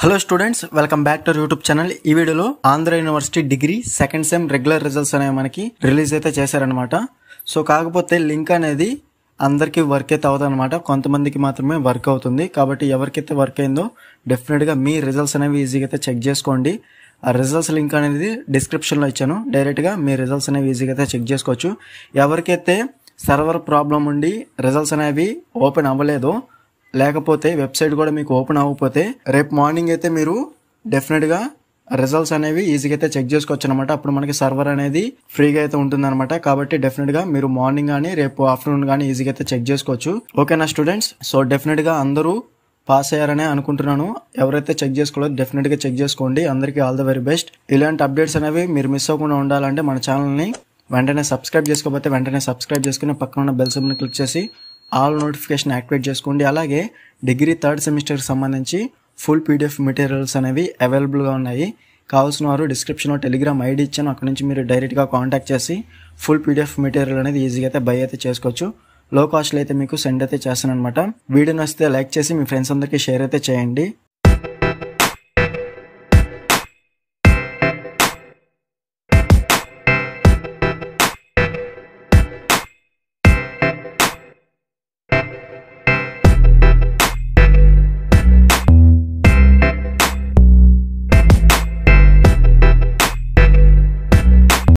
Hello students, welcome back to YouTube channel. ఈ వీడియోలో Andhra university degree second sem regular results అనేవి మనకి release అయితే చేశారనమాట. సో కాకపోతే లింక్ అనేది అందరికీ వర్క్ అయితే అవుతుంది అనమాట, కొంతమందికి మాత్రమే వర్క్ అవుతుంది. కాబట్టి ఎవరికైతే వర్క్ అయిందో డెఫినెట్గా మీ రిజల్ట్స్ అనేవి ఈజీగా అయితే చెక్ చేసుకోండి. ఆ రిజల్ట్స్ లింక్ అనేది డిస్క్రిప్షన్లో ఇచ్చాను, డైరెక్ట్గా మీ రిజల్ట్స్ అనేవి ఈజీగా అయితే చెక్ చేసుకోవచ్చు. ఎవరికైతే సర్వర్ ప్రాబ్లం ఉండి రిజల్ట్స్ అనేవి ఓపెన్ అవ్వలేదో, లేకపోతే వెబ్సైట్ కూడా మీకు ఓపెన్ అవ్వకపోతే రేపు మార్నింగ్ అయితే మీరు డెఫినెట్గా రిజల్ట్స్ అనేవి ఈజీగా అయితే చెక్ చేసుకోవచ్చు అనమాట. అప్పుడు మనకి సర్వర్ అనేది ఫ్రీగా అయితే ఉంటుంది అనమాట. కాబట్టి డెఫినెట్గా మీరు మార్నింగ్ కానీ రేపు ఆఫ్టర్నూన్ కానీ ఈజీగా అయితే చెక్ చేసుకోవచ్చు. ఓకేనా స్టూడెంట్స్? సో డెఫినెట్గా అందరూ పాస్ అయ్యారనే అనుకుంటున్నాను. ఎవరైతే చెక్ చేసుకోలేదో డెఫినెట్గా చెక్ చేసుకోండి. అందరికీ ఆల్ ద వెరీ బెస్ట్. ఇలాంటి అప్డేట్స్ అనేవి మీరు మిస్ అవ్వకుండా ఉండాలంటే మన ఛానల్ని వెంటనే సబ్స్క్రైబ్ చేసుకోకపోతే వెంటనే సబ్స్క్రైబ్ చేసుకుని పక్కన ఉన్న బెల్ సింబల్ని క్లిక్ చేసి ఆల్ నోటిఫికేషన్ యాక్టివేట్ చేసుకోండి. అలాగే డిగ్రీ థర్డ్ సెమిస్టర్కి సంబంధించి ఫుల్ పీడిఎఫ్ మెటీరియల్స్ అనేవి అవైలబుల్గా ఉన్నాయి. కావాల్సిన వారు డిస్క్రిప్షన్లో టెలిగ్రామ్ ఐడి ఇచ్చాను, అక్కడ నుంచి మీరు డైరెక్ట్గా కాంటాక్ట్ చేసి ఫుల్ పీడిఎఫ్ మెటీరియల్ అనేది ఈజీగా అయితే బై అయితే చేసుకోవచ్చు. లో కాస్ట్లో అయితే మీకు సెండ్ అయితే చేస్తాను అనమాట. వీడియో నచ్చితే లైక్ చేసి మీ ఫ్రెండ్స్ అందరికీ షేర్ అయితే చేయండి.